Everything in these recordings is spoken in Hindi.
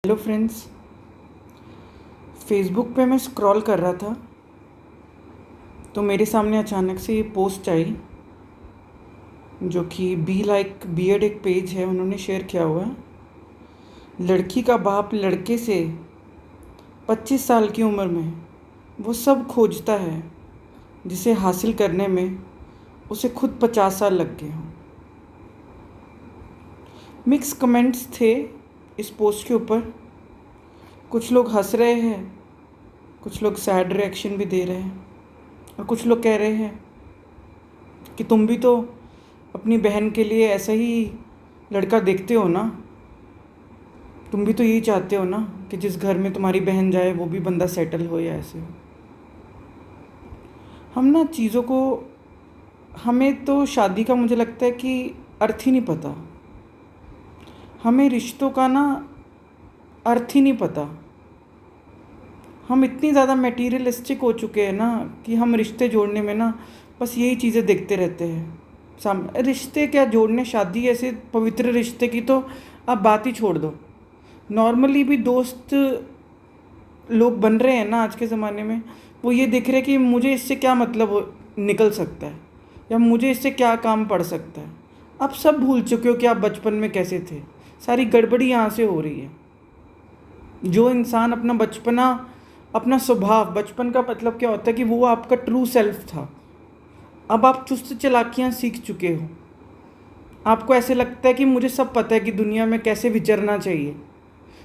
Hello friends. फेसबुक पे मैं स्क्रॉल कर रहा था तो मेरे सामने अचानक से ये पोस्ट आई जो कि बी लाइक बीएड एक पेज है, उन्होंने शेयर किया हुआ है। लड़की का बाप लड़के से 25 साल की उम्र में वो सब खोजता है जिसे हासिल करने में उसे खुद 50 साल लग गए हों। मिक्स कमेंट्स थे इस पोस्ट के ऊपर। कुछ लोग हंस रहे हैं, कुछ लोग सैड रिएक्शन भी दे रहे हैं और कुछ लोग कह रहे हैं कि तुम भी तो अपनी बहन के लिए ऐसा ही लड़का देखते हो ना, तुम भी तो यही चाहते हो ना कि जिस घर में तुम्हारी बहन जाए वो भी बंदा सेटल हो या ऐसे हो। हम ना चीज़ों को, हमें तो शादी का मुझे लगता है कि अर्थ ही नहीं पता, हमें रिश्तों का ना अर्थ ही नहीं पता। हम इतनी ज़्यादा मटीरियलिस्टिक हो चुके हैं ना कि हम रिश्ते जोड़ने में ना बस यही चीज़ें देखते रहते हैं। रिश्ते क्या जोड़ने, शादी ऐसे पवित्र रिश्ते की तो आप बात ही छोड़ दो। नॉर्मली भी दोस्त लोग बन रहे हैं ना आज के ज़माने में, वो ये देख रहे हैं कि मुझे इससे क्या मतलब निकल सकता है या मुझे इससे क्या काम पड़ सकता है। आप सब भूल चुके हो कि आप बचपन में कैसे थे। सारी गड़बड़ी यहाँ से हो रही है। जो इंसान अपना बचपना, अपना स्वभाव, बचपन का मतलब क्या होता है कि वो आपका ट्रू सेल्फ था। अब आप चुस्त चालाकियाँ सीख चुके हो। आपको ऐसे लगता है कि मुझे सब पता है कि दुनिया में कैसे विचरना चाहिए,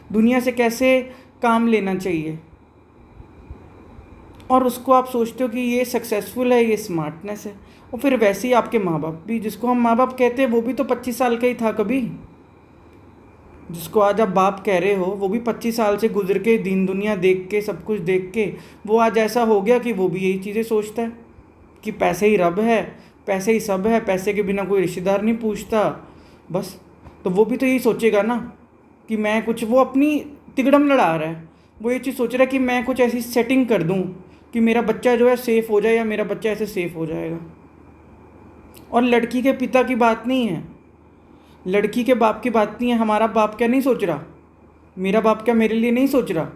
दुनिया से कैसे काम लेना चाहिए, और उसको आप सोचते हो कि ये सक्सेसफुल है, ये स्मार्टनेस है। और फिर वैसे ही आपके माँ बाप भी, जिसको हम माँ बाप कहते हैं, वो भी तो 25 साल का ही था कभी। जिसको आज आप बाप कह रहे हो वो भी 25 साल से गुजर के, दीन दुनिया देख के, सब कुछ देख के वो आज ऐसा हो गया कि वो भी यही चीज़ें सोचता है कि पैसे ही रब है, पैसे ही सब है, पैसे के बिना कोई रिश्तेदार नहीं पूछता बस। तो वो भी तो यही सोचेगा ना कि मैं कुछ, वो अपनी तिकड़म लड़ा रहा है। वो ये चीज़ सोच रहा है कि मैं कुछ ऐसी सेटिंग कर दूँ कि मेरा बच्चा जो है सेफ़ हो जाए, या मेरा बच्चा ऐसे सेफ़ हो जाएगा। और लड़की के पिता की बात नहीं है, लड़की के बाप की बात नहीं है। हमारा बाप क्या नहीं सोच रहा, मेरा बाप क्या मेरे लिए नहीं सोच रहा।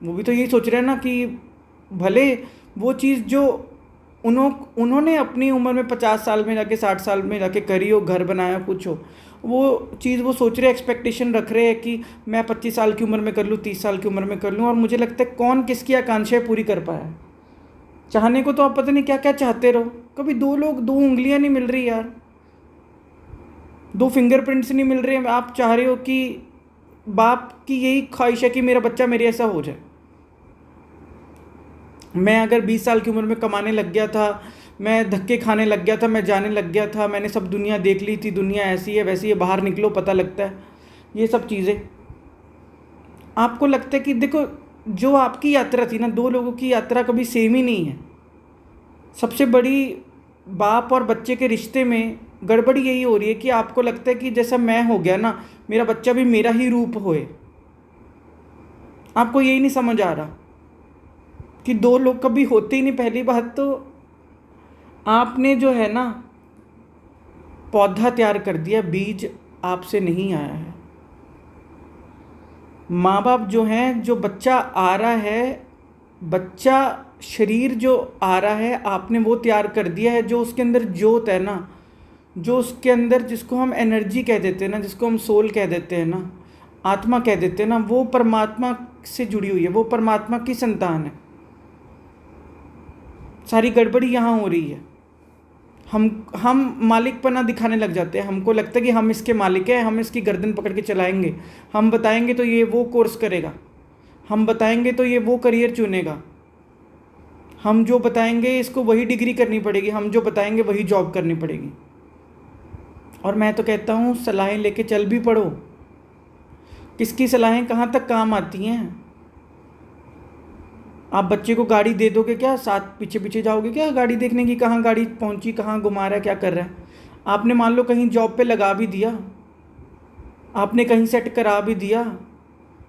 वो भी तो यही सोच रहा है ना कि भले वो चीज़ जो उन्होंने अपनी उम्र में 50 साल में जाके, 60 साल में जाके करी हो, घर बनाया, कुछ हो, वो चीज़ वो सोच रहे, एक्सपेक्टेशन रख रहे हैं कि मैं 25 साल की उम्र में कर लूँ, 30 साल की उम्र में कर लूँ। और मुझे लगता है कौन किसकी आकांक्षाएं पूरी कर पाया। चाहने को तो आप पता नहीं क्या क्या चाहते रहो, कभी दो लोग, दो उंगलियां नहीं मिल रही यार, दो फिंगरप्रिंट्स नहीं मिल रहे हैं। आप चाह रहे हो कि बाप की यही ख्वाहिश है कि मेरा बच्चा मेरे ऐसा हो जाए। मैं अगर 20 साल की उम्र में कमाने लग गया था, मैं धक्के खाने लग गया था, मैं जाने लग गया था, मैंने सब दुनिया देख ली थी, दुनिया ऐसी है वैसी है, बाहर निकलो पता लगता है, ये सब चीज़ें आपको लगता है कि देखो, जो आपकी यात्रा थी ना, दो लोगों की यात्रा कभी सेम ही नहीं है। सबसे बड़ी बाप और बच्चे के रिश्ते में गड़बड़ी यही हो रही है कि आपको लगता है कि जैसा मैं हो गया ना, मेरा बच्चा भी मेरा ही रूप होए। आपको यही नहीं समझ आ रहा कि दो लोग कभी होते ही नहीं। पहली बात तो आपने जो है ना पौधा तैयार कर दिया, बीज आपसे नहीं आया है। माँ बाप जो हैं, जो बच्चा आ रहा है, बच्चा शरीर जो आ रहा है, आपने वो तैयार कर दिया है। जो उसके अंदर जोत है ना, जो उसके अंदर, जिसको हम एनर्जी कह देते हैं ना, जिसको हम सोल कह देते हैं ना, आत्मा कह देते हैं ना, वो परमात्मा से जुड़ी हुई है, वो परमात्मा की संतान है। सारी गड़बड़ी यहाँ हो रही है। हम मालिकपना दिखाने लग जाते हैं। हमको लगता है कि हम इसके मालिक हैं, हम इसकी गर्दन पकड़ के चलाएंगे। हम बताएंगे तो ये वो कोर्स करेगा, हम बताएंगे तो ये वो करियर चुनेगा, हम जो बताएंगे इसको वही डिग्री करनी पड़ेगी, हम जो बताएंगे वही जॉब करनी पड़ेगी। और मैं तो कहता हूँ सलाहें लेके चल भी पड़ो। किसकी सलाहें कहाँ तक काम आती हैं। आप बच्चे को गाड़ी दे दोगे क्या, साथ पीछे पीछे जाओगे क्या गाड़ी देखने की, कहाँ गाड़ी पहुँची, कहाँ घुमा रहा है, क्या कर रहा है। आपने मान लो कहीं जॉब पे लगा भी दिया, आपने कहीं सेट करा भी दिया,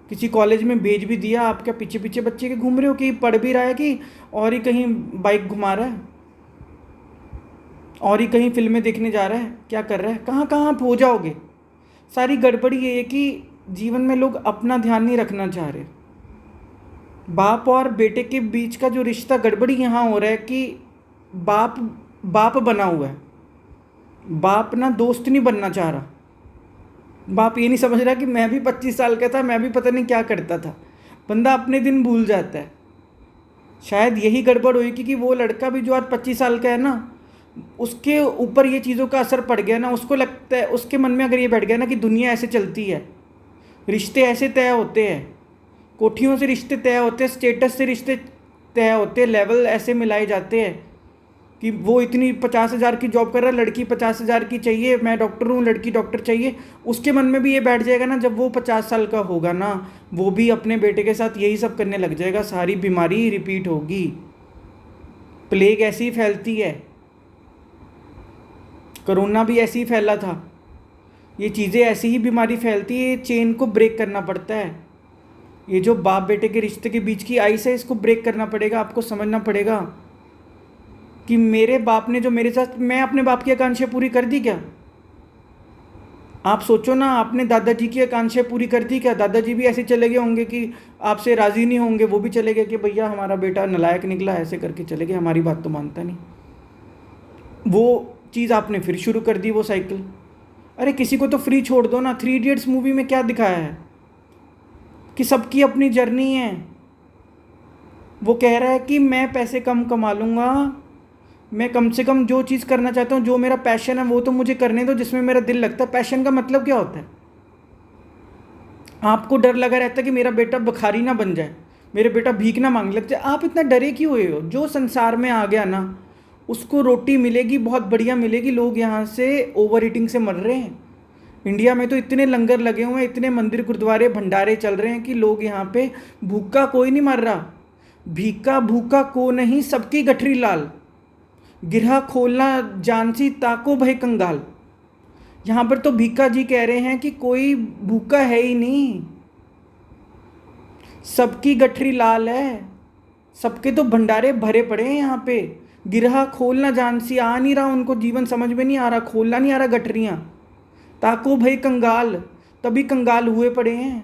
किसी कॉलेज में भेज भी दिया, आप क्या पीछे पीछे बच्चे के घूम रहे हो कि पढ़ भी रहा है कि और ही कहीं बाइक घुमा रहा है, और ही कहीं फिल्में देखने जा रहा है, क्या कर रहा है, कहाँ कहाँ आप हो जाओगे। सारी गड़बड़ी ये है कि जीवन में लोग अपना ध्यान नहीं रखना चाह रहे। बाप और बेटे के बीच का जो रिश्ता गड़बड़ी यहाँ हो रहा है कि बाप बाप बना हुआ है, बाप ना दोस्त नहीं बनना चाह रहा। बाप ये नहीं समझ रहा कि मैं भी 25 साल का था, मैं भी पता नहीं क्या करता था। बंदा अपने दिन भूल जाता है। शायद यही गड़बड़ हुई कि वो लड़का भी जो आज 25 साल का है ना, उसके ऊपर ये चीज़ों का असर पड़ गया ना। उसको लगता है, उसके मन में अगर ये बैठ गया ना कि दुनिया ऐसे चलती है, रिश्ते ऐसे तय होते हैं, कोठियों से रिश्ते तय होते हैं, स्टेटस से रिश्ते तय होते हैं, लेवल ऐसे मिलाए जाते हैं कि वो इतनी 50,000 की जॉब कर रहा है, लड़की 50,000 की चाहिए, मैं डॉक्टर हूँ, लड़की डॉक्टर चाहिए। उसके मन में भी ये बैठ जाएगा ना, जब वो 50 साल का होगा ना, वो भी अपने बेटे के साथ यही सब करने लग जाएगा। सारी बीमारी ही रिपीट होगी। प्लेग ऐसी ही फैलती है, कोरोना भी ऐसे ही फैला था। ये चीज़ें ऐसी ही बीमारी फैलती है। ये चेन को ब्रेक करना पड़ता है। ये जो बाप बेटे के रिश्ते के बीच की आइस है, इसको ब्रेक करना पड़ेगा। आपको समझना पड़ेगा कि मेरे बाप ने जो मेरे साथ, मैं अपने बाप की आकांक्षाएं पूरी कर दी क्या? आप सोचो ना, आपने दादाजी की आकांक्षाएं पूरी कर दी क्या? दादाजी भी ऐसे चले गए होंगे कि आपसे राज़ी नहीं होंगे, वो भी चले गए कि भैया हमारा बेटा नालायक निकला, ऐसे करके चले गए, हमारी बात तो मानता नहीं। वो चीज़ आपने फिर शुरू कर दी, वो साइकिल। अरे किसी को तो फ्री छोड़ दो ना। 3 इडियट्स मूवी में क्या दिखाया है कि सबकी अपनी जर्नी है। वो कह रहा है कि मैं पैसे कम कमा लूँगा, मैं कम से कम जो चीज़ करना चाहता हूँ, जो मेरा पैशन है वो तो मुझे करने दो, जिसमें मेरा दिल लगता है। पैशन का मतलब क्या होता है? आपको डर लगा रहता है कि मेरा बेटा भिखारी ना बन जाए, मेरे बेटा भीख ना मांगने लग जाए। आप इतना डरे क्यों हुए हो? जो संसार में आ गया ना, उसको रोटी मिलेगी, बहुत बढ़िया मिलेगी। लोग यहाँ से ओवर ईटिंग से मर रहे हैं। इंडिया में तो इतने लंगर लगे हुए हैं, इतने मंदिर गुरुद्वारे भंडारे चल रहे हैं कि लोग यहाँ पे, भूखा कोई नहीं मर रहा। भीखा भूखा को नहीं, सबकी गठरी लाल, गिरहा खोलना जानसी, ताको भय कंगाल। यहाँ पर तो भीखा जी कह रहे हैं कि कोई भूखा है ही नहीं, सबकी गठरी लाल है, सबके तो भंडारे भरे पड़े हैं यहाँ पे। गिरहा खोलना जानसी, आ नहीं रहा उनको, जीवन समझ में नहीं आ रहा, खोलना नहीं आ रहा गठरियाँ। ताको भाई कंगाल, तभी कंगाल हुए पड़े हैं।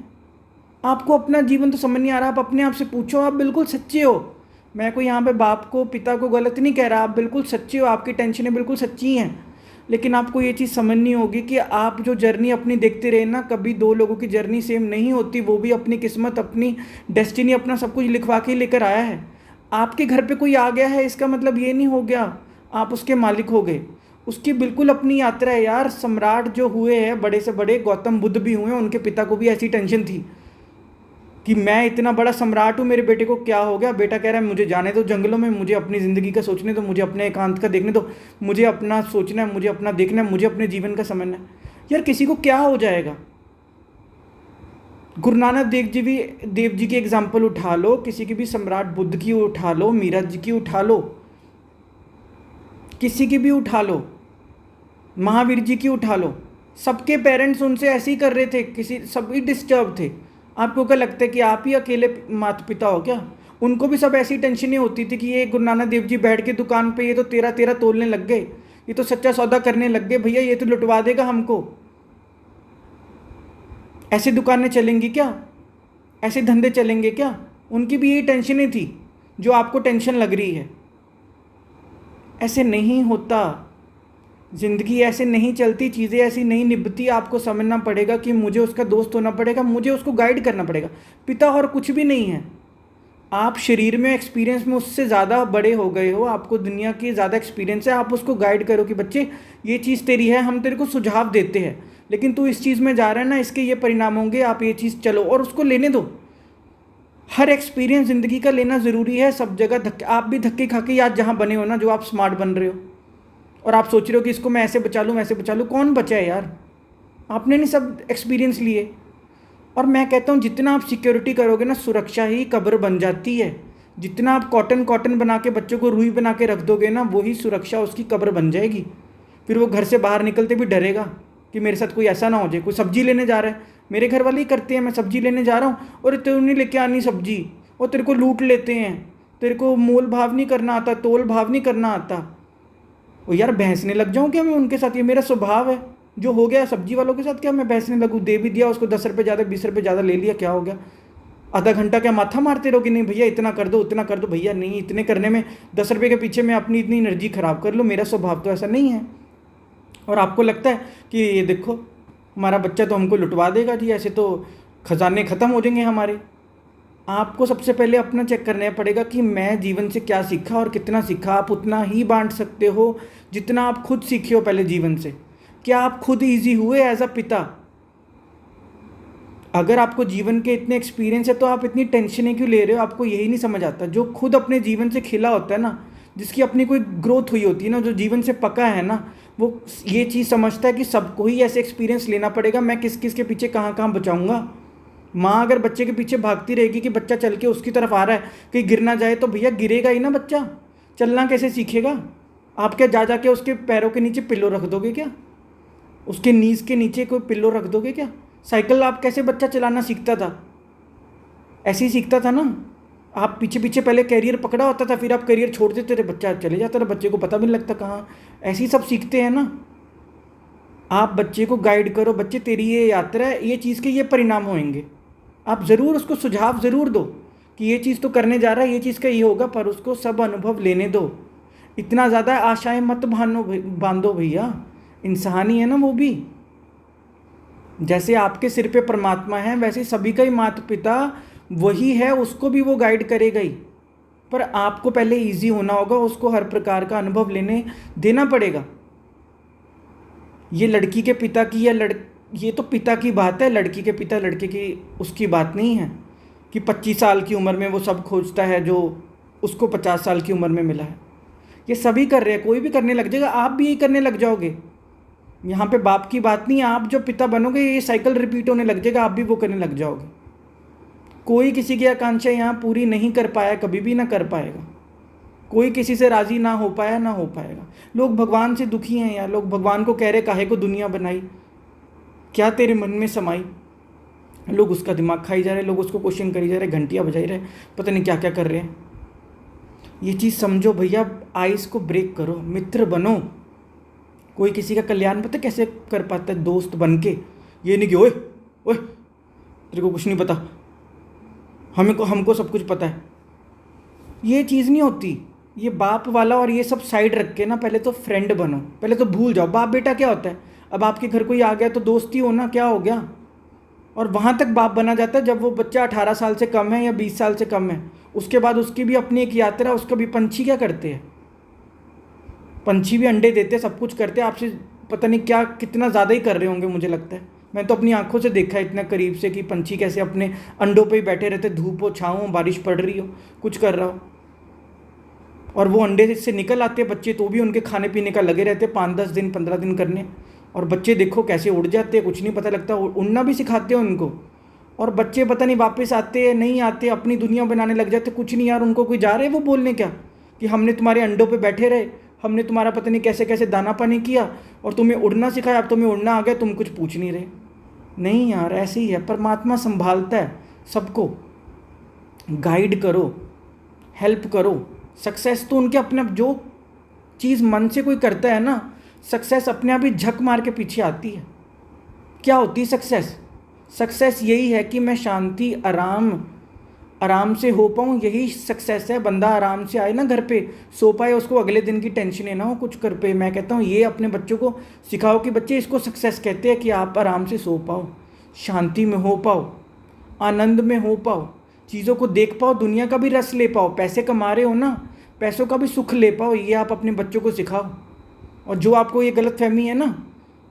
आपको अपना जीवन तो समझ नहीं आ रहा। आप अपने आप से पूछो, आप बिल्कुल सच्चे हो। मैं कोई यहाँ पे बाप को, पिता को गलत नहीं कह रहा, आप बिल्कुल सच्चे हो, आपकी टेंशनें बिल्कुल सच्ची हैं। लेकिन आपको ये चीज़ समझनी होगी कि आप जो जर्नी अपनी देखते रहे ना, कभी दो लोगों की जर्नी सेम नहीं होती। वो भी अपनी किस्मत, अपनी डेस्टिनी, अपना सब कुछ लिखवा के लेकर आया है। आपके घर पे कोई आ गया है, इसका मतलब ये नहीं हो गया आप उसके मालिक हो गए। उसकी बिल्कुल अपनी यात्रा है यार। सम्राट जो हुए हैं, बड़े से बड़े, गौतम बुद्ध भी हुए, उनके पिता को भी ऐसी टेंशन थी कि मैं इतना बड़ा सम्राट हूँ, मेरे बेटे को क्या हो गया। बेटा कह रहा है मुझे जाने दो जंगलों में, मुझे अपनी ज़िंदगी का सोचने दो, मुझे अपने एकांत का देखने दो, मुझे अपना सोचना है, मुझे अपना देखना है, मुझे अपने जीवन का समझना है। यार किसी को क्या हो जाएगा? गुरु नानक देव जी की एग्जाम्पल उठा लो, किसी की भी, सम्राट बुद्ध की उठा लो, मीरा जी की उठा लो, किसी की भी उठा लो, महावीर जी की उठा लो। सबके पेरेंट्स उनसे ऐसे ही कर रहे थे, किसी सभी डिस्टर्ब थे। आपको क्या लगता है कि आप ही अकेले माता पिता हो क्या? उनको भी सब ऐसी टेंशनें होती थी कि ये गुरु नानक देव जी बैठ के दुकान पे ये तो 13 तोलने लग गए, ये तो सच्चा सौदा करने लग गए, भैया ये तो लुटवा देगा हमको। ऐसी दुकानें चलेंगी क्या? ऐसे धंधे चलेंगे क्या? उनकी भी यही टेंशनें थी जो आपको टेंशन लग रही है। ऐसे नहीं होता, ज़िंदगी ऐसे नहीं चलती, चीज़ें ऐसी नहीं निभती। आपको समझना पड़ेगा कि मुझे उसका दोस्त होना पड़ेगा, मुझे उसको गाइड करना पड़ेगा। पिता और कुछ भी नहीं है। आप शरीर में, एक्सपीरियंस में उससे ज़्यादा बड़े हो गए हो, आपको दुनिया की ज़्यादा एक्सपीरियंस है। आप उसको गाइड करो कि बच्चे ये चीज़ तेरी है, हम तेरे को सुझाव देते हैं, लेकिन तू इस चीज़ में जा रहा है ना, इसके ये परिणाम होंगे, आप ये चीज़ चलो, और उसको लेने दो। हर एक्सपीरियंस ज़िंदगी का लेना ज़रूरी है। सब जगह धक्के, आप भी धक्के खा के आज जहाँ बने हो ना, जो आप स्मार्ट बन रहे हो, और आप सोच रहे हो कि इसको मैं ऐसे बचा लूँ, वैसे बचा लूँ। कौन बचा है यार? आपने नहीं सब एक्सपीरियंस लिए। और मैं कहता हूँ जितना आप सिक्योरिटी करोगे ना, सुरक्षा ही कब्र बन जाती है। जितना आप कॉटन बना के बच्चों को रुई बना के रख दोगे ना, वही सुरक्षा उसकी कब्र बन जाएगी। फिर वो घर से बाहर निकलते भी डरेगा कि मेरे साथ कोई ऐसा ना हो जाए। कोई सब्जी लेने जा रहा है, मेरे घर वाले ही करते हैं, मैं सब्जी लेने जा रहा हूँ और तेरे नहीं लेके आनी सब्जी, और तेरे को लूट लेते हैं, तेरे को मोल भाव नहीं करना आता, तोल भाव नहीं करना आता। वो यार भैंसने लग जाऊँ क्या मैं उनके साथ? ये मेरा स्वभाव है। जो हो गया सब्जी वालों के साथ क्या मैं बहसने लगूँ, दे भी दिया उसको 10 रुपये ज़्यादा 20 रुपये ज़्यादा ले लिया, क्या हो गया? आधा घंटा क्या माथा मारते रहो कि नहीं भैया इतना कर दो उतना कर दो, भैया नहीं, इतने करने में 10 रुपये के पीछे मैं अपनी इतनी एनर्जी ख़राब कर लूँ, मेरा स्वभाव तो ऐसा नहीं है। और आपको लगता है कि ये देखो हमारा बच्चा तो हमको लुटवा देगा जी, ऐसे तो खजाने ख़त्म हो जाएंगे हमारे। आपको सबसे पहले अपना चेक करना पड़ेगा कि मैं जीवन से क्या सीखा और कितना सीखा। आप उतना ही बांट सकते हो जितना आप खुद सीखे हो पहले जीवन से। क्या आप खुद ईजी हुए एज अ पिता? अगर आपको जीवन के इतने एक्सपीरियंस है तो आप इतनी टेंशनें क्यों ले रहे हो? आपको यही नहीं समझ आता। जो खुद अपने जीवन से खिला होता है ना, जिसकी अपनी कोई ग्रोथ हुई होती है ना, जो जीवन से पका है ना, वो ये चीज़ समझता है कि सबको ही ऐसे एक्सपीरियंस लेना पड़ेगा। मैं किस किस के पीछे कहाँ कहाँ बचाऊँगा। माँ अगर बच्चे के पीछे भागती रहेगी कि बच्चा चल के उसकी तरफ आ रहा है, कहीं गिर ना जाए, तो भैया गिरेगा ही ना बच्चा। चलना कैसे सीखेगा? आप क्या जा जाके उसके पैरों के नीचे पिल्लो रख दोगे क्या? उसके नीज के नीचे कोई पिल्लो रख दोगे क्या? साइकिल आप कैसे बच्चा चलाना सीखता था? ऐसे ही सीखता था ना। आप पीछे पीछे पहले कैरियर पकड़ा होता था, फिर आप कैरियर छोड़ देते थे, बच्चा चले जाता था, बच्चे को पता भी नहीं लगता कहाँ। ऐसे ही सब सीखते हैं ना। आप बच्चे को गाइड करो, बच्चे तेरी ये यात्रा है, ये चीज़ के ये परिणाम होंगे। आप ज़रूर उसको सुझाव ज़रूर दो कि ये चीज़ तो करने जा रहा है, ये चीज़ का ये होगा, पर उसको सब अनुभव लेने दो। इतना ज़्यादा आशाएं मत बांधो भैया। इंसान ही है ना वो भी। जैसे आपके सिर पे परमात्मा है, वैसे सभी का ही माता पिता वही है, उसको भी वो गाइड करेगा ही। पर आपको पहले ईजी होना होगा, उसको हर प्रकार का अनुभव लेने देना पड़ेगा। ये लड़की के पिता की ये तो पिता की बात है। लड़की के पिता लड़के की उसकी बात नहीं है कि 25 साल की उम्र में वो सब खोजता है जो उसको 50 साल की उम्र में मिला है। ये सभी कर रहे हैं, कोई भी करने लग जाएगा, आप भी यही करने लग जाओगे। यहाँ पे बाप की बात नहीं है। आप जो पिता बनोगे ये साइकिल रिपीट होने लग जाएगा, आप भी वो करने लग जाओगे। कोई किसी की आकांक्षा यहाँ पूरी नहीं कर पाया, कभी भी ना कर पाएगा। कोई किसी से राज़ी ना हो पाया, ना हो पाएगा। लोग भगवान से दुखी हैं यार। लोग भगवान को कह रहे काहे को दुनिया बनाई, क्या तेरे मन में समाई। लोग उसका दिमाग खाई जा रहे, लोग उसको क्वेश्चन करी जा रहे, घंटियाँ बजाई रहे, पता नहीं क्या क्या कर रहे हैं। ये चीज़ समझो भैया, आइस को ब्रेक करो, मित्र बनो। कोई किसी का कल्याण पता कैसे कर पाता है? दोस्त बन के। ये नहीं कि ओए ओए तेरे को कुछ नहीं पता, हमको सब कुछ पता है। ये चीज़ नहीं होती। ये बाप वाला और ये सब साइड रख के ना, पहले तो फ्रेंड बनो। पहले तो भूल जाओ बाप बेटा क्या होता है। अब आपके घर कोई आ गया तो दोस्ती हो ना, क्या हो गया? और वहाँ तक बाप बना जाता है जब वो बच्चा 18 साल से कम है या 20 साल से कम है। उसके बाद उसकी भी अपनी एक यात्रा। उसका भी पंछी क्या करते हैं? पंछी भी अंडे देते, सब कुछ करते हैं। आपसे पता नहीं क्या कितना ज़्यादा ही कर रहे होंगे, मुझे लगता है। मैं तो अपनी आंखों से देखा है इतना करीब से कि पंछी कैसे अपने अंडों पे ही बैठे रहते, धूप हो छाँव हो, बारिश पड़ रही हो, कुछ कर रहा हो, और वो अंडे से निकल आते बच्चे, तो भी उनके खाने पीने का लगे रहते 5-10 दिन 15 दिन करने। और बच्चे देखो कैसे उड़ जाते हैं, कुछ नहीं पता लगता। उड़ना भी सिखाते हैं उनको। और बच्चे पता नहीं वापस आते हैं नहीं आते, अपनी दुनिया बनाने लग जाते। कुछ नहीं यार, उनको कोई जा रहे वो बोलने क्या कि हमने तुम्हारे अंडों पे बैठे रहे, हमने तुम्हारा पता नहीं कैसे कैसे दाना पानी किया और तुम्हें उड़ना सिखाया, अब तुम्हें उड़ना आ गया, तुम कुछ पूछ नहीं रहे। नहीं यार, ऐसे ही है। परमात्मा संभालता है सबको। गाइड करो, हेल्प करो। सक्सेस तो उनके अपने, जो चीज़ मन से कोई करता है ना, सक्सेस अपने आप ही झक मार के पीछे आती है। क्या होती है सक्सेस? सक्सेस यही है कि मैं शांति आराम से हो पाऊँ, यही सक्सेस है। बंदा आराम से आए ना घर पे, सो पाए, उसको अगले दिन की टेंशन ना हो कुछ कर पे। मैं कहता हूँ ये अपने बच्चों को सिखाओ कि बच्चे इसको सक्सेस कहते हैं कि आप आराम से सो पाओ, शांति में हो पाओ, आनंद में हो पाओ, चीज़ों को देख पाओ, दुनिया का भी रस ले पाओ। पैसे कमा रहे हो ना, पैसों का भी सुख ले पाओ। ये आप अपने बच्चों को सिखाओ। और जो आपको ये गलतफहमी है ना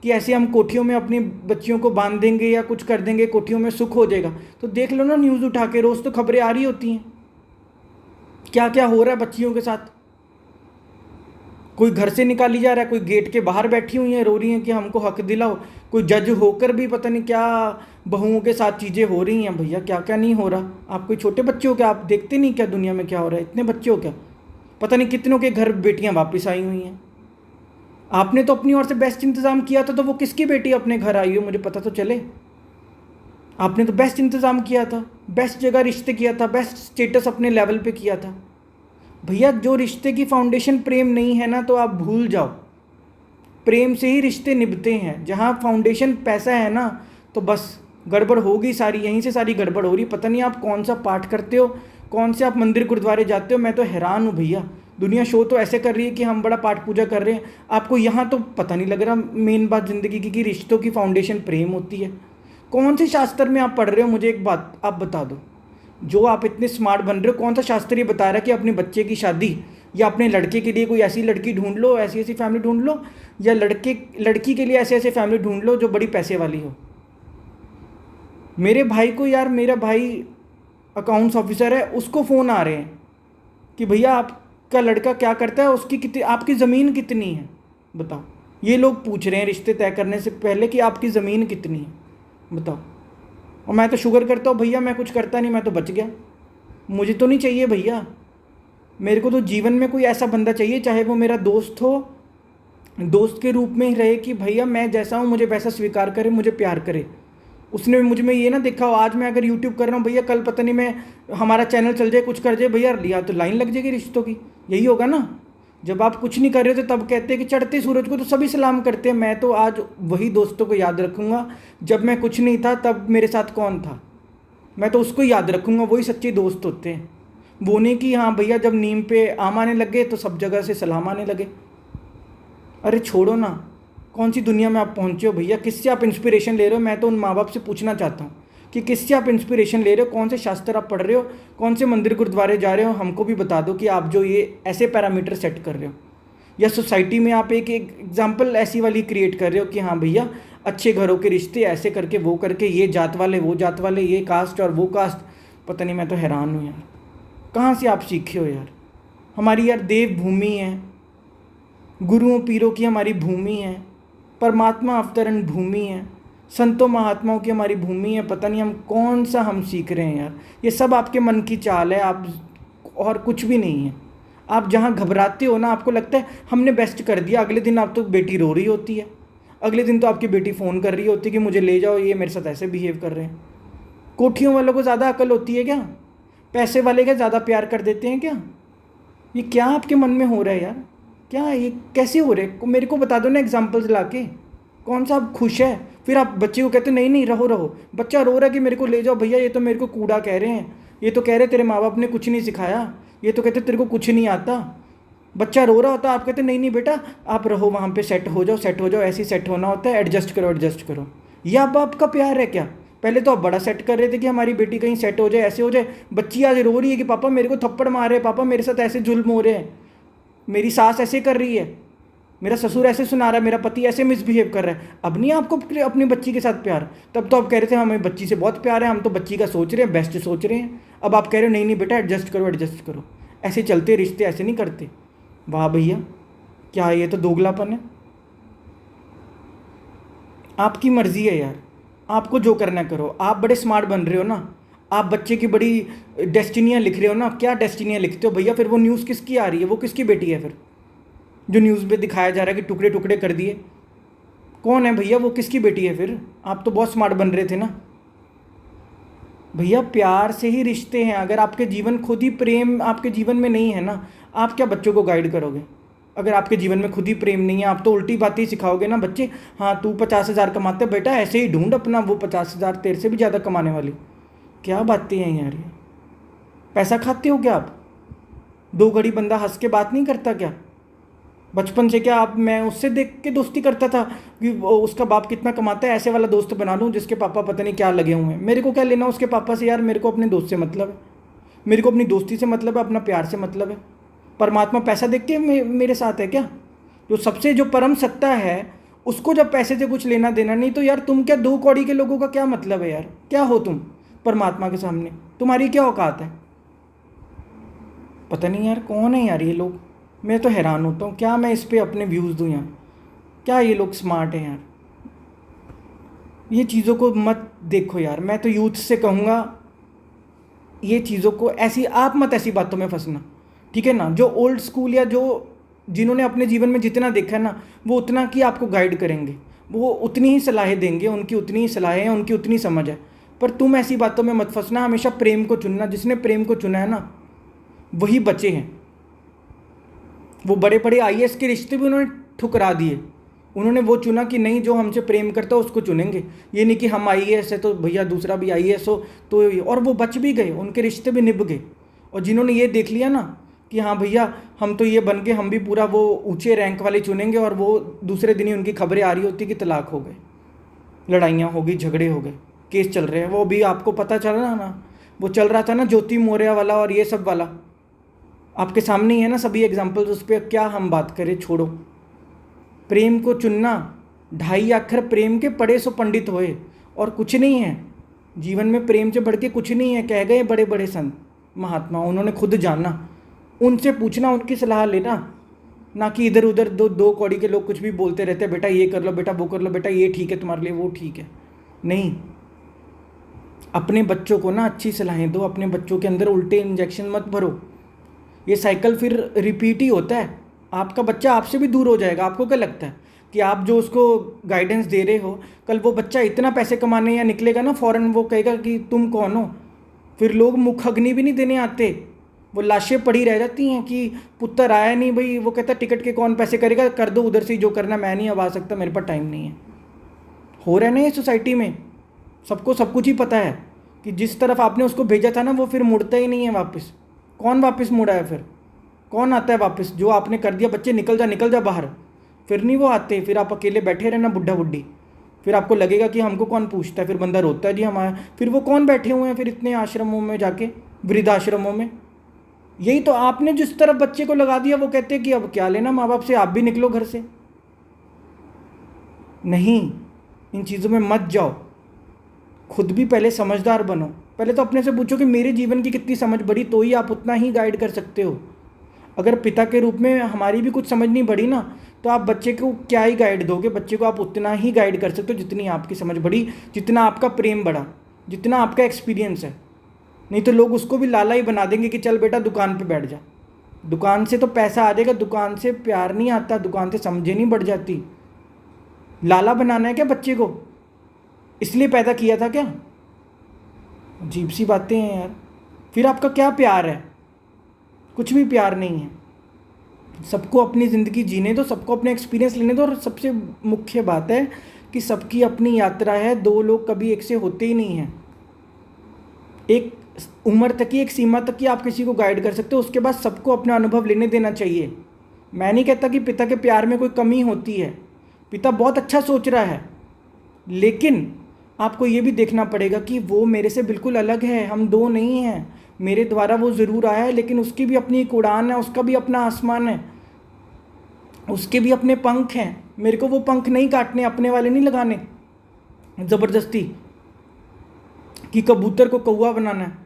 कि ऐसे हम कोठियों में अपनी बच्चियों को बांध देंगे या कुछ कर देंगे, कोठियों में सुख हो जाएगा, तो देख लो ना न्यूज़ उठा के, रोज़ तो खबरें आ रही होती हैं क्या क्या हो रहा है बच्चियों के साथ। कोई घर से निकाली जा रहा है, कोई गेट के बाहर बैठी हुई हैं, रो रही हैं कि हमको हक दिलाओ। कोई जज होकर भी पता नहीं क्या बहुओं के साथ चीज़ें हो रही हैं। भैया क्या क्या नहीं हो रहा। आप कोई छोटे बच्चे हो क्या? आप देखते नहीं क्या दुनिया में क्या हो रहा है? इतने बच्चे हो क्या? पता नहीं कितनों के घर बेटियां वापस आई हुई हैं। आपने तो अपनी ओर से बेस्ट इंतज़ाम किया था, तो वो किसकी बेटी अपने घर आई हो मुझे पता तो चले। आपने तो बेस्ट इंतज़ाम किया था, बेस्ट जगह रिश्ते किया था, बेस्ट स्टेटस अपने लेवल पे किया था। भैया जो रिश्ते की फाउंडेशन प्रेम नहीं है ना, तो आप भूल जाओ। प्रेम से ही रिश्ते निभते हैं। जहाँ फाउंडेशन पैसा है ना, तो बस गड़बड़ होगी सारी, यहीं से सारी गड़बड़ हो रही। पता नहीं आप कौन सा पाठ करते हो, कौन से आप मंदिर गुरुद्वारे जाते हो, मैं तो हैरान हूँ भैया। दुनिया शो तो ऐसे कर रही है कि हम बड़ा पाठ पूजा कर रहे हैं, आपको यहाँ तो पता नहीं लग रहा मेन बात ज़िंदगी की कि रिश्तों की फाउंडेशन प्रेम होती है। कौन से शास्त्र में आप पढ़ रहे हो, मुझे एक बात आप बता दो। जो आप इतने स्मार्ट बन रहे हो, कौन सा शास्त्र ये बता रहा है कि अपने बच्चे की शादी या अपने लड़के के लिए कोई ऐसी लड़की ढूंढ लो, ऐसी ऐसी फैमिली ढूंढ लो, या लड़की के लिए ऐसे ऐसे फैमिली ढूंढ लो जो बड़ी पैसे वाली हो। मेरे भाई को यार, मेरा भाई अकाउंट्स ऑफिसर है, उसको फ़ोन आ रहे हैं कि भैया आपका लड़का क्या करता है, उसकी कितनी, आपकी ज़मीन कितनी है बताओ। ये लोग पूछ रहे हैं रिश्ते तय करने से पहले कि आपकी ज़मीन कितनी है बताओ। और मैं तो शुगर करता हूँ भैया, मैं कुछ करता नहीं, मैं तो बच गया। मुझे तो नहीं चाहिए भैया, मेरे को तो जीवन में कोई ऐसा बंदा चाहिए, चाहे वो मेरा दोस्त हो, दोस्त के रूप में ही रहे कि भैया मैं जैसा हूँ मुझे वैसा स्वीकार करे, मुझे प्यार करे। उसने मुझ में ये ना देखा हो, आज मैं अगर यूट्यूब कर रहा हूँ भैया, कल पता नहीं मैं हमारा चैनल चल जाए, कुछ कर जाए भैया, लिया तो लाइन लग जाएगी रिश्तों की। यही होगा ना, जब आप कुछ नहीं कर रहे थे तब कहते हैं कि चढ़ते सूरज को तो सभी सलाम करते हैं। मैं तो आज वही दोस्तों को याद रखूँगा, जब मैं कुछ नहीं था तब मेरे साथ कौन था, मैं तो उसको याद रखूँगा। वही सच्चे दोस्त होते हैं, वो नहीं कि हाँ भैया जब नीम पे आम आने लगे तो सब जगह से सलाम आने लगे। अरे छोड़ो ना, कौन सी दुनिया में आप पहुँचे हो भैया, किससे आप इंस्पिरेशन ले रहे हो। मैं तो उन माँ बाप से पूछना चाहता हूँ कि किससे आप इंस्पिरेशन ले रहे हो, कौन से शास्त्र आप पढ़ रहे हो, कौन से मंदिर गुरुद्वारे जा रहे हो। हमको भी बता दो कि आप जो ये ऐसे पैरामीटर सेट कर रहे हो, या सोसाइटी में आप एक एग्जाम्पल ऐसी वाली क्रिएट कर रहे हो कि हाँ भैया अच्छे घरों के रिश्ते ऐसे करके वो करके, ये जात वाले वो जात वाले, ये कास्ट और वो कास्ट। पता नहीं, मैं तो हैरान हूँ यार, कहाँ से आप सीखे हो यार। हमारी यार देव भूमि है, गुरुओं पीरों की हमारी भूमि है, परमात्मा अवतरण भूमि है, संतों महात्माओं की हमारी भूमि है। पता नहीं हम कौन सा हम सीख रहे हैं यार। ये सब आपके मन की चाल है, आप और कुछ भी नहीं है। आप जहाँ घबराते हो ना, आपको लगता है हमने बेस्ट कर दिया, अगले दिन आप तो बेटी रो रही होती है, अगले दिन तो आपकी बेटी फ़ोन कर रही होती है कि मुझे ले जाओ, ये मेरे साथ ऐसे बिहेव कर रहे हैं। कोठियों वालों को ज़्यादा अकल होती है क्या? पैसे वाले क्या ज़्यादा प्यार कर देते हैं क्या? ये क्या आपके मन में हो रहा है यार, क्या ये कैसे हो रहे? मेरे को बता दो ना एग्जाम्पल्स ला के, कौन सा आप खुश है? फिर आप बच्चे को कहते नहीं नहीं रहो रहो, बच्चा रो रहा है कि मेरे को ले जाओ भैया, ये तो मेरे को कूड़ा कह रहे हैं, ये तो कह रहे तेरे माँ बाप ने कुछ नहीं सिखाया, ये तो कहते तेरे को कुछ नहीं आता। बच्चा रो रहा होता, आप कहते नहीं नहीं बेटा आप रहो वहाँ पे, सेट हो जाओ सेट हो जाओ, ऐसे ही सेट होना होता है, एडजस्ट करो एडजस्ट करो। ये आप आपका प्यार है क्या? पहले तो आप बड़ा सेट कर रहे थे कि हमारी बेटी कहीं सेट हो जाए, ऐसे हो जाए। बच्ची आज रो रही है कि पापा मेरे को थप्पड़ मार रहे हैं, पापा मेरे साथ ऐसे जुल्म हो रहे हैं, मेरी सास ऐसे कर रही है, मेरा ससुर ऐसे सुना रहा है, मेरा पति ऐसे मिसबिहेव कर रहा है। अब नहीं आपको अपनी बच्ची के साथ प्यार? तब तो आप कह रहे थे हमें बच्ची से बहुत प्यार है, हम तो बच्ची का सोच रहे हैं, बेस्ट सोच रहे हैं। अब आप कह रहे हो नहीं नहीं बेटा एडजस्ट करो एडजस्ट करो। ऐसे चलते रिश्ते, ऐसे नहीं करते। वाह भैया, क्या ये तो दोगलापन है। आपकी मर्जी है यार, आपको जो करना करो। आप बड़े स्मार्ट बन रहे हो ना, आप बच्चे की बड़ी डेस्टिनियाँ लिख रहे हो ना। क्या डेस्टिनियाँ लिखते हो भैया? फिर वो न्यूज़ किसकी आ रही है, वो किसकी बेटी है फिर जो न्यूज़ में दिखाया जा रहा है कि टुकड़े टुकड़े कर दिए? कौन है भैया, वो किसकी बेटी है फिर? आप तो बहुत स्मार्ट बन रहे थे ना भैया। प्यार से ही रिश्ते हैं। अगर आपके जीवन खुद ही प्रेम आपके जीवन में नहीं है ना, आप क्या बच्चों को गाइड करोगे? अगर आपके जीवन में खुद ही प्रेम नहीं है, आप तो उल्टी बातें ही सिखाओगे ना। बच्चे हाँ तू 50,000 कमाते बेटा, ऐसे ही ढूंढ अपना, वो 50,000 तेरे से भी ज़्यादा कमाने वाली। क्या बातें हैं यार ये? पैसा खाते हो क्या आप? 2 घड़ी बंदा हंस के बात नहीं करता क्या? बचपन से क्या आप, मैं उससे देख के दोस्ती करता था कि उसका बाप कितना कमाता है, ऐसे वाला दोस्त बना लूँ जिसके पापा पता नहीं क्या लगे हुए हैं। मेरे को क्या लेना उसके पापा से यार, मेरे को अपने दोस्त से मतलब है, मेरे को अपनी दोस्ती से मतलब है, अपना प्यार से मतलब है। परमात्मा पैसा देख के मेरे साथ है क्या? जो सबसे जो परम सत्ता है उसको जब पैसे से कुछ लेना देना नहीं, तो यार तुम क्या 2 कौड़ी के लोगों का क्या मतलब है यार? क्या हो तुम परमात्मा के सामने? तुम्हारी क्या औकात है? पता नहीं यार कौन है यार ये लोग। मैं तो हैरान होता हूँ, क्या मैं इस पर अपने व्यूज़ दूँ यार? क्या ये लोग स्मार्ट हैं यार? ये चीज़ों को मत देखो यार। मैं तो यूथ से कहूँगा ये चीज़ों को ऐसी, आप मत ऐसी बातों में फंसना, ठीक है ना? जो ओल्ड स्कूल या जो जिन्होंने अपने जीवन में जितना देखा है ना, वो उतना की आपको गाइड करेंगे, वो उतनी ही सलाहें देंगे, उनकी उतनी ही सलाहें हैं, उनकी उतनी समझ है। पर तुम ऐसी बातों में मत फंसना। हमेशा प्रेम को चुनना। जिसने प्रेम को चुना है ना वही बचे हैं। वो बड़े बड़े IAS के रिश्ते भी उन्होंने ठुकरा दिए, उन्होंने वो चुना कि नहीं, जो हमसे प्रेम करता है उसको चुनेंगे। ये नहीं कि हम आईएएस है तो भैया दूसरा भी आईएएस हो तो, और वो बच भी गए, उनके रिश्ते भी निभ गए। और जिन्होंने ये देख लिया ना कि हाँ भैया हम तो ये बन के हम भी पूरा वो ऊंचे रैंक वाले चुनेंगे, और वो दूसरे दिन ही उनकी खबरें आ रही होती कि तलाक हो गए, लड़ाइयाँ हो गई, झगड़े हो गए, केस चल रहे हैं। वो भी आपको पता चल रहा ना, वो चल रहा था ना ज्योति मौर्य वाला और ये सब वाला, आपके सामने ही है ना सभी एग्जाम्पल्स। उस पर क्या हम बात करें, छोड़ो। प्रेम को चुनना, 2.5 अक्षर प्रेम के पढ़े सो पंडित होए, और कुछ नहीं है जीवन में, प्रेम से बढ़ के कुछ नहीं है, कह गए बड़े बड़े संत महात्मा। उन्होंने खुद जाना, उनसे पूछना, उनकी सलाह लेना, ना कि इधर उधर दो कौड़ी के लोग कुछ भी बोलते रहते हैं, बेटा ये कर लो, बेटा वो कर लो, बेटा ये ठीक है तुम्हारे लिए, वो ठीक है। नहीं, अपने बच्चों को ना अच्छी सलाहें दो, अपने बच्चों के अंदर उल्टे इंजेक्शन मत भरो। ये साइकिल फिर रिपीट ही होता है, आपका बच्चा आपसे भी दूर हो जाएगा। आपको क्या लगता है कि आप जो उसको गाइडेंस दे रहे हो, कल वो बच्चा इतना पैसे कमाने या निकलेगा ना फॉरेन, वो कहेगा कि तुम कौन हो। फिर लोग मुख अग्नि भी नहीं देने आते, वो लाशें पड़ी रह जाती हैं कि पुत्र आया नहीं भाई, वो कहता टिकट के कौन पैसे करेगा, कर दो उधर से जो करना, मैं नहीं अब आ सकता, मेरे पास टाइम नहीं है। हो रहा है ना ये सोसाइटी में, सबको सब कुछ ही पता है कि जिस तरफ आपने उसको भेजा था ना वो फिर मुड़ता ही नहीं है वापस। कौन वापस मुड़ा है फिर, कौन आता है वापस? जो आपने कर दिया, बच्चे निकल जा बाहर, फिर नहीं वो आते। फिर आप अकेले बैठे रहना बुढ़ा बुढ़ी, फिर आपको लगेगा कि हमको कौन पूछता है, फिर बंदा रोता है जी हमारा, फिर वो कौन बैठे हुए हैं फिर इतने आश्रमों में जाके, वृद्धाश्रमों में। यही तो आपने जिस तरफ बच्चे को लगा दिया, वो कहते हैं कि अब क्या लेना माँ बाप से, आप भी निकलो घर से। नहीं, इन चीज़ों में मत जाओ, खुद भी पहले समझदार बनो। पहले तो अपने से पूछो कि मेरे जीवन की कितनी समझ बढ़ी, तो ही आप उतना ही गाइड कर सकते हो। अगर पिता के रूप में हमारी भी कुछ समझ नहीं बढ़ी ना, तो आप बच्चे को क्या ही गाइड दोगे। बच्चे को आप उतना ही गाइड कर सकते हो जितनी आपकी समझ बढ़ी, जितना आपका प्रेम बढ़ा, जितना आपका एक्सपीरियंस है। नहीं तो लोग उसको भी लाला ही बना देंगे कि चल बेटा दुकान पे बैठ जा। दुकान से तो पैसा आ जाएगा, दुकान से प्यार नहीं आता, दुकान से समझे नहीं बढ़ जाती। लाला बनाना है क्या बच्चे को? इसलिए पैदा किया था क्या? अजीब सी बातें हैं यार। फिर आपका क्या प्यार है? कुछ भी प्यार नहीं है। सबको अपनी ज़िंदगी जीने दो, सबको अपने एक्सपीरियंस लेने दो। और सबसे मुख्य बात है कि सबकी अपनी यात्रा है, दो लोग कभी एक से होते ही नहीं हैं। एक उम्र तक ही, एक सीमा तक ही आप किसी को गाइड कर सकते हो, उसके बाद सबको अपना अनुभव लेने देना चाहिए। मैं नहीं कहता कि पिता के प्यार में कोई कमी होती है, पिता बहुत अच्छा सोच रहा है, लेकिन आपको ये भी देखना पड़ेगा कि वो मेरे से बिल्कुल अलग है, हम दो नहीं हैं। मेरे द्वारा वो ज़रूर आया है, लेकिन उसकी भी अपनी एक उड़ान है, उसका भी अपना आसमान है, उसके भी अपने पंख हैं। मेरे को वो पंख नहीं काटने, अपने वाले नहीं लगाने ज़बरदस्ती कि कबूतर को कौवा बनाना है।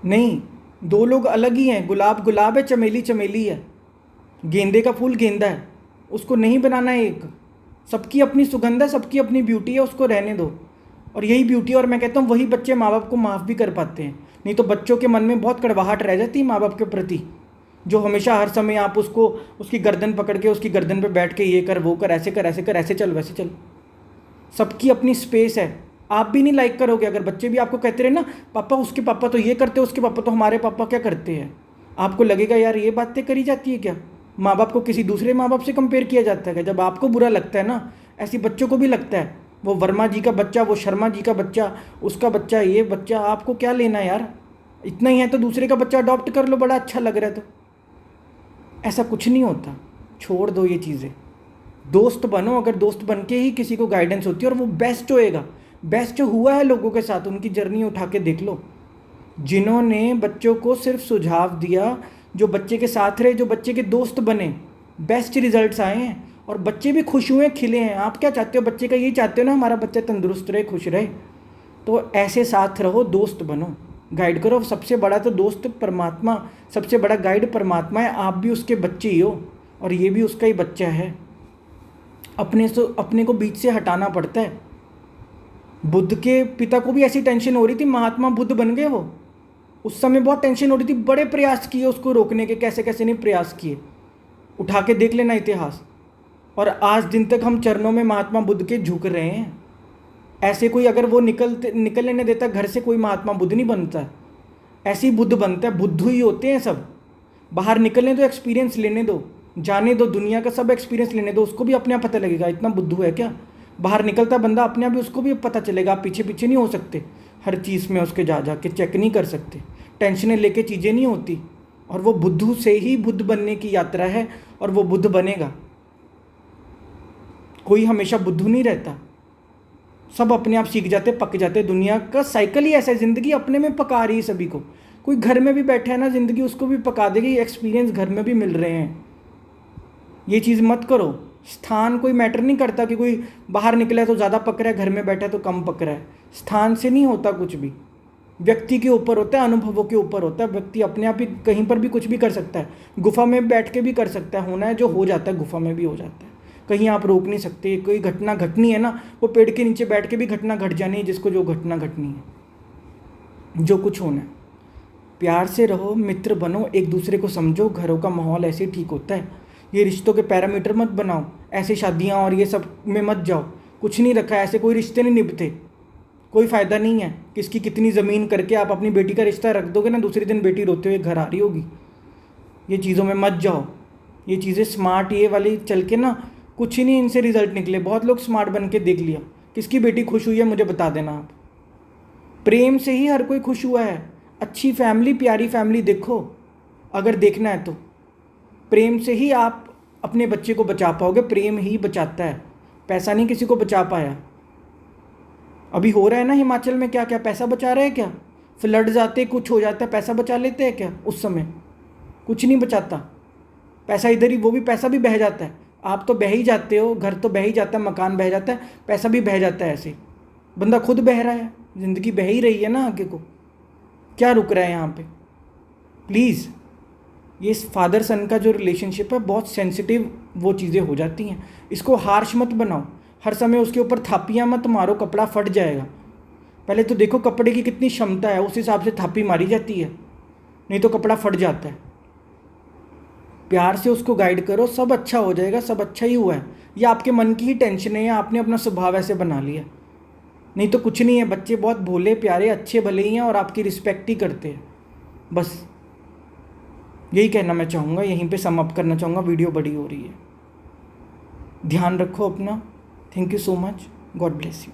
नहीं, दो लोग अलग ही हैं। गुलाब गुलाब है, चमेली चमेली है, गेंदे का फूल गेंदा है, उसको नहीं बनाना है एक। सबकी अपनी सुगंध है, सबकी अपनी ब्यूटी है, उसको रहने दो। और यही ब्यूटी, और मैं कहता हूँ वही बच्चे माँ बाप को माफ़ भी कर पाते हैं। नहीं तो बच्चों के मन में बहुत कड़वाहट रह जाती है माँ बाप के प्रति, जो हमेशा हर समय आप उसको उसकी गर्दन पकड़ के उसकी गर्दन पे बैठ के ये कर वो कर, ऐसे कर ऐसे कर, ऐसे चल वैसे चल। सबकी अपनी स्पेस है। आप भी नहीं लाइक करोगे अगर बच्चे भी आपको कहते रहे ना, पापा उसके पापा तो ये करते, उसके पापा तो हमारे पापा क्या करते हैं। आपको लगेगा यार ये बातें करी जाती है क्या? माँ बाप को किसी दूसरे माँ बाप से कंपेयर किया जाता है क्या? जब आपको बुरा लगता है ना, ऐसी बच्चों को भी लगता है। वो वर्मा जी का बच्चा, वो शर्मा जी का बच्चा, उसका बच्चा, ये बच्चा, आपको क्या लेना यार? इतना ही है तो दूसरे का बच्चा अडॉप्ट कर लो, बड़ा अच्छा लग रहा है तो। ऐसा कुछ नहीं होता, छोड़ दो ये चीज़ें। दोस्त बनो, अगर दोस्त बन के ही किसी को गाइडेंस होती है और वो बेस्ट होएगा। बेस्ट हुआ है लोगों के साथ, उनकी जर्नी उठा के देख लो। जिन्होंने बच्चों को सिर्फ सुझाव दिया, जो बच्चे के साथ रहे, जो बच्चे के दोस्त बने, बेस्ट रिजल्ट्स आए हैं और बच्चे भी खुश हुए, खिले हैं। आप क्या चाहते हो बच्चे का? यही चाहते हो ना हमारा बच्चा तंदुरुस्त रहे, खुश रहे। तो ऐसे साथ रहो, दोस्त बनो, गाइड करो। सबसे बड़ा तो दोस्त परमात्मा, सबसे बड़ा गाइड परमात्मा है। आप भी उसके बच्चे ही हो और ये भी उसका ही बच्चा है। अपने को बीच से हटाना पड़ता है। बुद्ध के पिता को भी ऐसी टेंशन हो रही थी, महात्मा बुद्ध बन गए वो। उस समय बहुत टेंशन हो रही थी, बड़े प्रयास किए उसको रोकने के, कैसे कैसे नहीं प्रयास किए, उठा के देख लेना इतिहास। और आज दिन तक हम चरणों में महात्मा बुद्ध के झुक रहे हैं। ऐसे कोई अगर वो निकलने नहीं देता घर से, कोई महात्मा बुद्ध नहीं बनता, ऐसे ही बुद्ध बनता है। बुद्ध ही होते हैं सब। बाहर निकलने दो, एक्सपीरियंस लेने दो, जाने दो, दुनिया का सब एक्सपीरियंस लेने दो, उसको भी अपने आप पता लगेगा। इतना बुद्धू है क्या? बाहर निकलता बंदा अपने आप ही उसको भी पता चलेगा। आप पीछे पीछे नहीं हो सकते हर चीज़ में, उसके जा के चेक नहीं कर सकते, टेंशनें लेके चीज़ें नहीं होती। और वो बुद्धू से ही बुद्ध बनने की यात्रा है, और वो बुद्ध बनेगा। कोई हमेशा बुद्धू नहीं रहता, सब अपने आप सीख जाते, पक जाते। दुनिया का साइकिल ही ऐसा है, ज़िंदगी अपने में पका रही है सभी को। कोई घर में भी बैठा है ना, ज़िंदगी उसको भी पका देगी। एक्सपीरियंस घर में भी मिल रहे हैं। ये चीज़ मत करो। स्थान कोई मैटर नहीं करता कि कोई बाहर निकला है तो ज़्यादा पक रहा है, घर में बैठा है तो कम पक रहा है। स्थान से नहीं होता कुछ भी, व्यक्ति के ऊपर होता है, अनुभवों के ऊपर होता है। व्यक्ति अपने आप ही कहीं पर भी कुछ भी कर सकता है, गुफा में बैठ के भी कर सकता है। होना है जो हो जाता है, गुफा में भी हो जाता है। कहीं आप रोक नहीं सकते। कोई घटना घटनी है ना, वो पेड़ के नीचे बैठ के भी घटना घट जानी है, जिसको जो घटना घटनी है। जो कुछ होना है, प्यार से रहो, मित्र बनो, एक दूसरे को समझो। घरों का माहौल ऐसे ठीक होता है। ये रिश्तों के पैरामीटर मत बनाओ, ऐसे शादियाँ और ये सब में मत जाओ। कुछ नहीं रखा है, ऐसे कोई रिश्ते नहीं निभते, कोई फ़ायदा नहीं है। किसकी कितनी ज़मीन करके आप अपनी बेटी का रिश्ता रख दोगे ना, दूसरे दिन बेटी रोते हुए घर आ रही होगी। ये चीज़ों में मत जाओ। ये चीज़ें स्मार्ट ये वाली चल के ना, कुछ ही नहीं इनसे रिजल्ट निकले। बहुत लोग स्मार्ट बन के देख लिया। किसकी बेटी खुश हुई है मुझे बता देना आप। प्रेम से ही हर कोई खुश हुआ है। अच्छी फैमिली, प्यारी फैमिली देखो, अगर देखना है तो प्रेम से ही आप अपने बच्चे को बचा पाओगे। प्रेम ही बचाता है, पैसा नहीं किसी को बचा पाया। अभी हो रहा है ना हिमाचल में, क्या क्या पैसा बचा रहे हैं क्या? फ्लड्स आते, कुछ हो जाता है, पैसा बचा लेते हैं क्या? उस समय कुछ नहीं बचाता। पैसा इधर ही, वो भी पैसा भी बह जाता है। आप तो बह ही जाते हो, घर तो बह ही जाता है, मकान बह जाता है, पैसा भी बह जाता है। ऐसे बंदा खुद बह रहा है, ज़िंदगी बह ही रही है ना आगे को। क्या रुक रहा है यहाँ पे? प्लीज़, ये फादर सन का जो रिलेशनशिप है बहुत सेंसिटिव वो चीज़ें हो जाती हैं। इसको हार्श मत बनाओ, हर समय उसके ऊपर थापियाँ मत मारो, कपड़ा फट जाएगा। पहले तो देखो कपड़े की कितनी क्षमता है, उस हिसाब से थापी मारी जाती है, नहीं तो कपड़ा फट जाता है। प्यार से उसको गाइड करो, सब अच्छा हो जाएगा, सब अच्छा ही हुआ है। ये आपके मन की ही टेंशन है, या आपने अपना स्वभाव ऐसे बना लिया, नहीं तो कुछ नहीं है। बच्चे बहुत भोले प्यारे अच्छे भले ही हैं, और आपकी रिस्पेक्ट ही करते हैं। बस यही कहना मैं चाहूँगा, यहीं पे सम अप करना चाहूँगा। वीडियो बड़ी हो रही है। ध्यान रखो अपना। Thank you so much. God bless you.